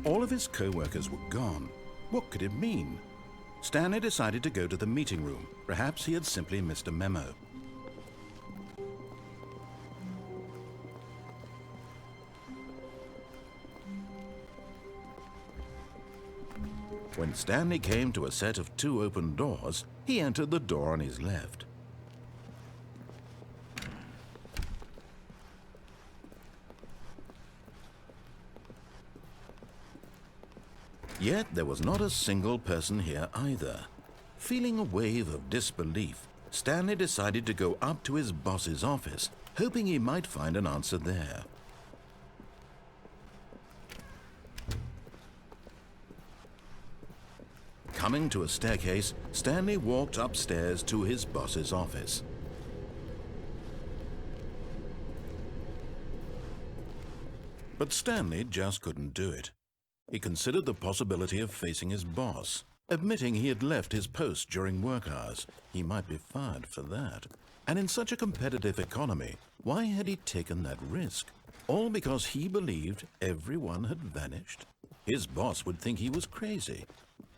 All of his co-workers were gone. What could it mean? Stanley decided to go to the meeting room. Perhaps he had simply missed a memo. When Stanley came to a set of 2 open doors, he entered the door on his left. Yet there was not a single person here either. Feeling a wave of disbelief, Stanley decided to go up to his boss's office, hoping he might find an answer there. Coming to a staircase, Stanley walked upstairs to his boss's office. But Stanley just couldn't do it. He considered the possibility of facing his boss, admitting he had left his post during work hours. He might be fired for that. And in such a competitive economy, why had he taken that risk? All because he believed everyone had vanished? His boss would think he was crazy.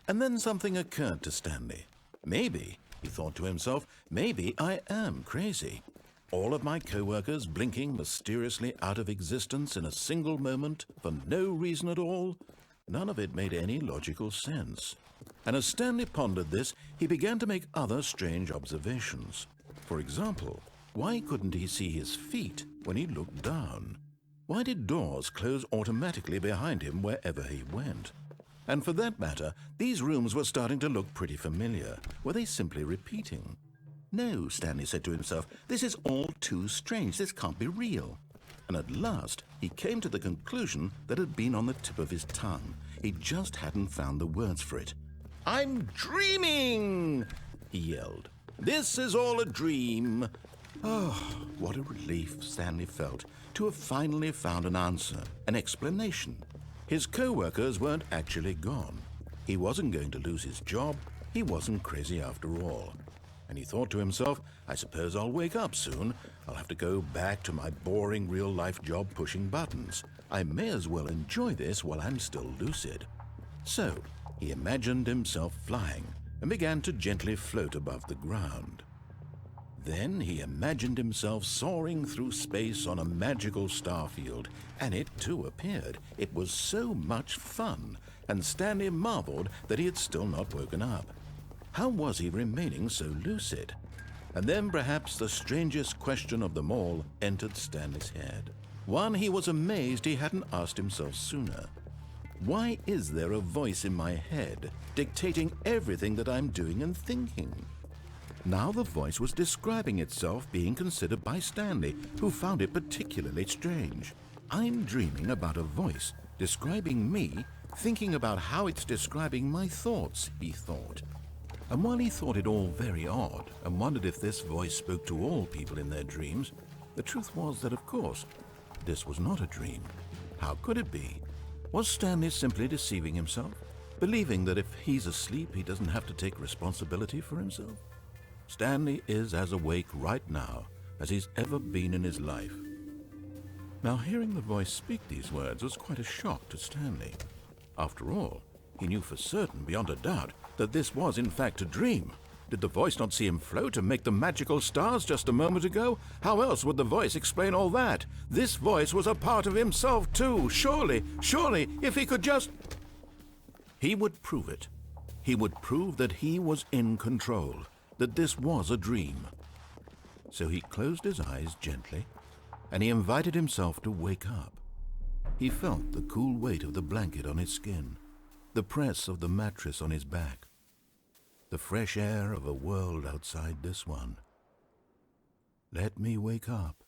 And then something occurred to Stanley. Maybe, he thought to himself, maybe I am crazy. All of my co-workers blinking mysteriously out of existence in a single moment for no reason at all. None of it made any logical sense. And as Stanley pondered this, he began to make other strange observations. For example, why couldn't he see his feet when he looked down? Why did doors close automatically behind him wherever he went? And for that matter, these rooms were starting to look pretty familiar. Were they simply repeating? No, Stanley said to himself, this is all too strange. This can't be real. And at last, he came to the conclusion that had been on the tip of his tongue. He just hadn't found the words for it. "I'm dreaming!" he yelled. "This is all a dream." Oh, what a relief Stanley felt to have finally found an answer, an explanation. His co-workers weren't actually gone. He wasn't going to lose his job. He wasn't crazy after all. And he thought to himself, I suppose I'll wake up soon. I'll have to go back to my boring real-life job pushing buttons. I may as well enjoy this while I'm still lucid. So he imagined himself flying and began to gently float above the ground. Then he imagined himself soaring through space on a magical starfield, and it too appeared. It was so much fun, and Stanley marveled that he had still not woken up. How was he remaining so lucid? And then perhaps the strangest question of them all entered Stanley's head. One he was amazed he hadn't asked himself sooner. Why is there a voice in my head dictating everything that I'm doing and thinking? Now the voice was describing itself being considered by Stanley, who found it particularly strange. I'm dreaming about a voice describing me, thinking about how it's describing my thoughts, he thought. And while he thought it all very odd and wondered if this voice spoke to all people in their dreams, the truth was that, of course, this was not a dream. How could it be? Was Stanley simply deceiving himself, believing that if he's asleep he doesn't have to take responsibility for himself? Stanley is as awake right now as he's ever been in his life. Now, hearing the voice speak these words was quite a shock to Stanley. After all, he knew for certain, beyond a doubt, that this was in fact a dream. Did the voice not see him float and make the magical stars just a moment ago? How else would the voice explain all that? This voice was a part of himself too. Surely, if he could just... He would prove it. He would prove that he was in control, that this was a dream. So he closed his eyes gently, and he invited himself to wake up. He felt the cool weight of the blanket on his skin, the press of the mattress on his back, the fresh air of a world outside this one. Let me wake up,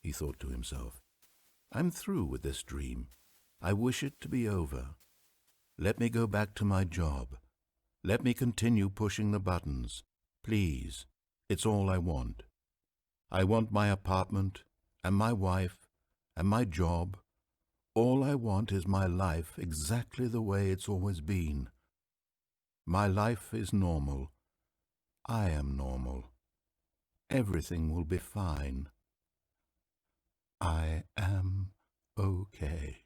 he thought to himself. I'm through with this dream. I wish it to be over. Let me go back to my job. Let me continue pushing the buttons. Please, it's all I want. I want my apartment and my wife and my job. All I want is my life exactly the way it's always been. My life is normal. I am normal. Everything will be fine. I am okay.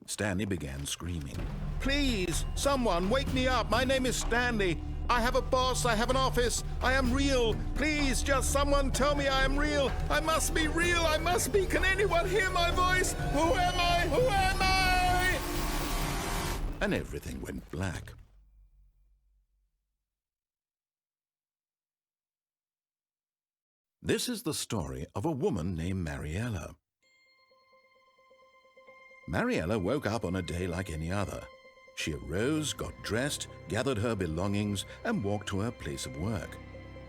Stanley began screaming. "Please, someone, wake me up. My name is Stanley. I have a boss. I have an office. I am real. Please, just someone tell me I am real. I must be real. I must be. Can anyone hear my voice? Who am I? Who am I?" And everything went black. This is the story of a woman named Mariella. Mariella woke up on a day like any other. She arose, got dressed, gathered her belongings, and walked to her place of work.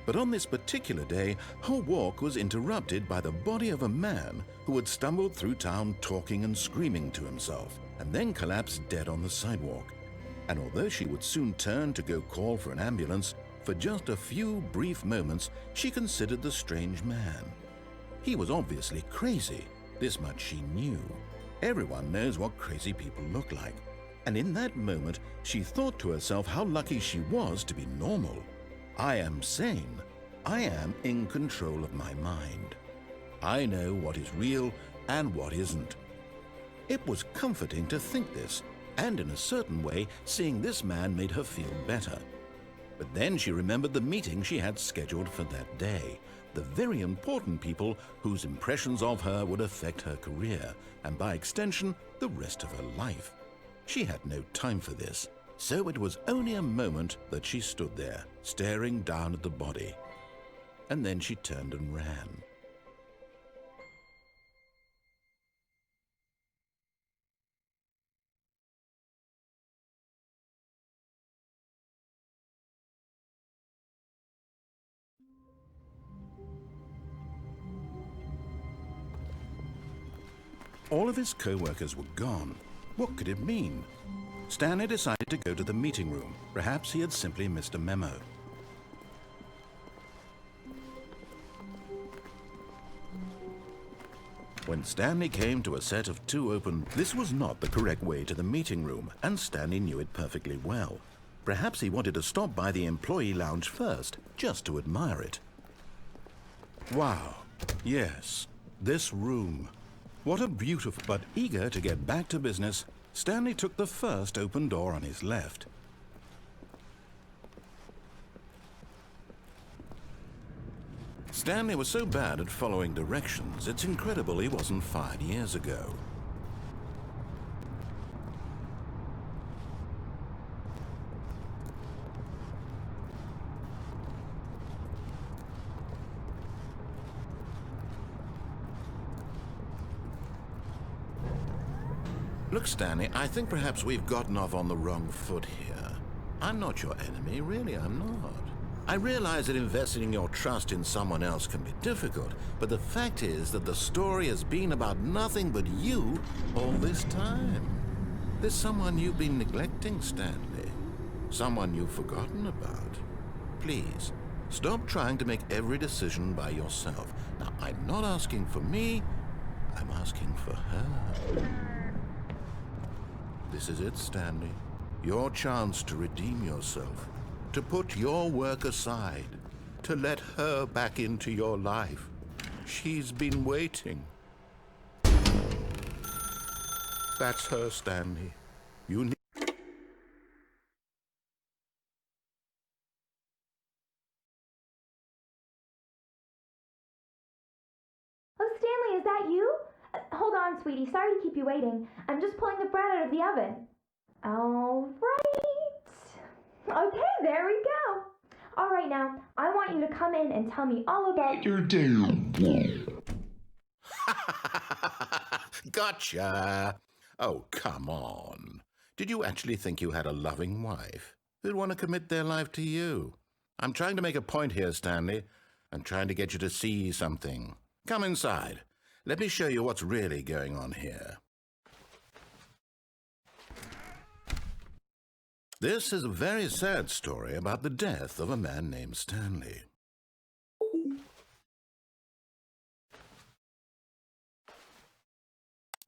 But on this particular day, her walk was interrupted by the body of a man who had stumbled through town talking and screaming to himself, and then collapsed dead on the sidewalk. And although she would soon turn to go call for an ambulance, for just a few brief moments she considered the strange man. He was obviously crazy, this much she knew. Everyone knows what crazy people look like. And in that moment, she thought to herself how lucky she was to be normal. I am sane. I am in control of my mind. I know what is real and what isn't. It was comforting to think this, and in a certain way, seeing this man made her feel better. But then she remembered the meeting she had scheduled for that day, the very important people whose impressions of her would affect her career, and by extension, the rest of her life. She had no time for this, so it was only a moment that she stood there, staring down at the body. And then she turned and ran. All of his co-workers were gone. What could it mean? Stanley decided to go to the meeting room. Perhaps he had simply missed a memo. When Stanley came to a set of two open, this was not the correct way to the meeting room, and Stanley knew it perfectly well. Perhaps he wanted to stop by the employee lounge first, just to admire it. Wow, yes, this room. What a beautiful, but eager to get back to business, Stanley took the first open door on his left. Stanley was so bad at following directions, it's incredible he wasn't fired years ago. Look, Stanley, I think perhaps we've gotten off on the wrong foot here. I'm not your enemy, really, I'm not. I realize that investing your trust in someone else can be difficult, but the fact is that the story has been about nothing but you all this time. There's someone you've been neglecting, Stanley. Someone you've forgotten about. Please, stop trying to make every decision by yourself. Now, I'm not asking for me, I'm asking for her. This is it, Stanley. Your chance to redeem yourself, to put your work aside, to let her back into your life. She's been waiting. That's her, Stanley. You need... Oh, Stanley, is that you? Hold on, sweetie. Sorry to keep you waiting. I'm just pulling the bread out of the oven. All right. Okay, there we go. All right, now, I want you to come in and tell me all about your day. Gotcha. Oh, come on. Did you actually think you had a loving wife who'd want to commit their life to you? I'm trying to make a point here, Stanley. I'm trying to get you to see something. Come inside. Let me show you what's really going on here. This is a very sad story about the death of a man named Stanley.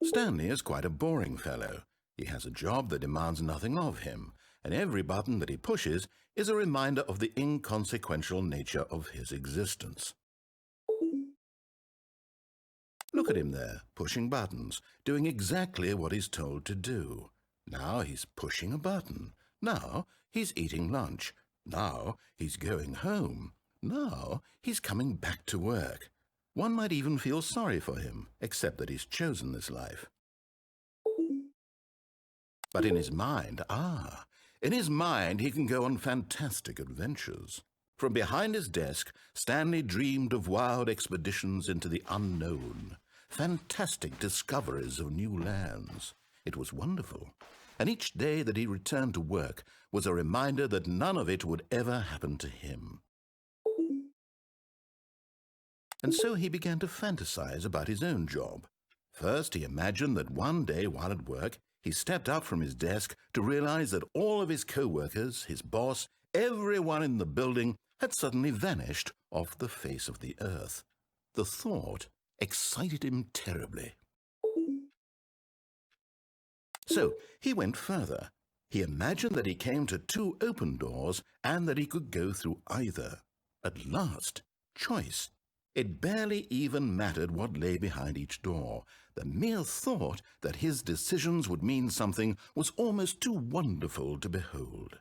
Stanley is quite a boring fellow. He has a job that demands nothing of him, and every button that he pushes is a reminder of the inconsequential nature of his existence. Look at him there, pushing buttons, doing exactly what he's told to do. Now he's pushing a button. Now he's eating lunch. Now he's going home. Now he's coming back to work. One might even feel sorry for him, except that he's chosen this life. But in his mind, he can go on fantastic adventures. From behind his desk, Stanley dreamed of wild expeditions into the unknown, fantastic discoveries of new lands. It was wonderful, and each day that he returned to work was a reminder that none of it would ever happen to him. And so he began to fantasize about his own job. First, he imagined that one day while at work, he stepped up from his desk to realize that all of his co-workers, his boss, everyone in the building had suddenly vanished off the face of the earth. The thought excited him terribly. So he went further. He imagined that he came to 2 open doors and that he could go through either. At last, choice. It barely even mattered what lay behind each door. The mere thought that his decisions would mean something was almost too wonderful to behold.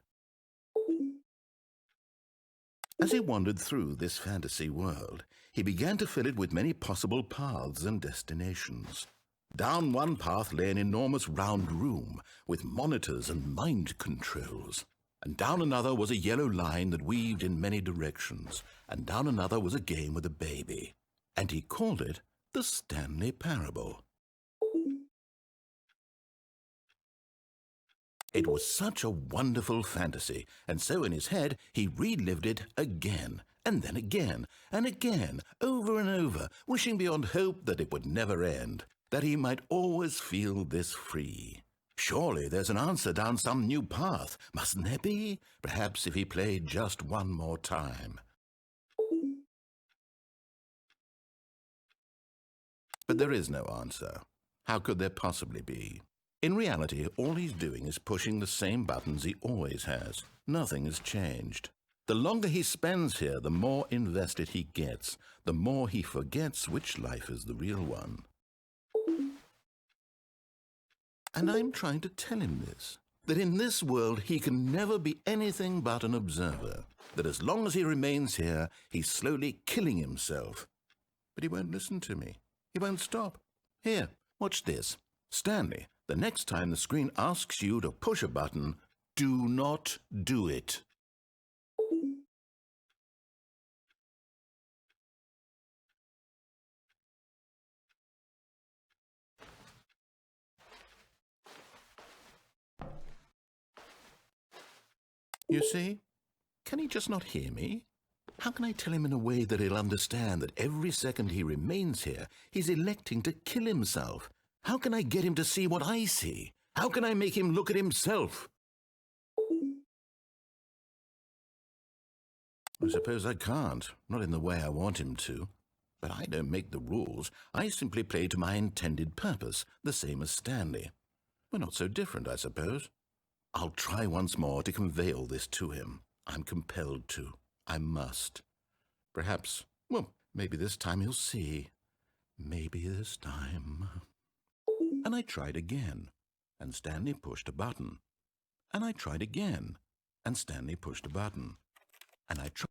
As he wandered through this fantasy world, he began to fill it with many possible paths and destinations. Down one path lay an enormous round room with monitors and mind controls. And down another was a yellow line that weaved in many directions. And down another was a game with a baby. And he called it the Stanley Parable. It was such a wonderful fantasy, and so in his head he relived it again, and then again, and again, over and over, wishing beyond hope that it would never end, that he might always feel this free. Surely there's an answer down some new path, mustn't there be? Perhaps if he played just one more time. But there is no answer. How could there possibly be? In reality, all he's doing is pushing the same buttons he always has. Nothing has changed. The longer he spends here, the more invested he gets, the more he forgets which life is the real one. And I'm trying to tell him this, that in this world he can never be anything but an observer, that as long as he remains here, he's slowly killing himself. But he won't listen to me. He won't stop. Here, watch this. Stanley, the next time the screen asks you to push a button, do not do it. You see? Can he just not hear me? How can I tell him in a way that he'll understand that every second he remains here, he's electing to kill himself? How can I get him to see what I see? How can I make him look at himself? I suppose I can't, not in the way I want him to. But I don't make the rules. I simply play to my intended purpose, the same as Stanley. We're not so different, I suppose. I'll try once more to convey all this to him. I'm compelled to. I must. Perhaps, well, maybe this time he'll see. Maybe this time. And I tried again, and Stanley pushed a button. And I tried again, and Stanley pushed a button. And I tried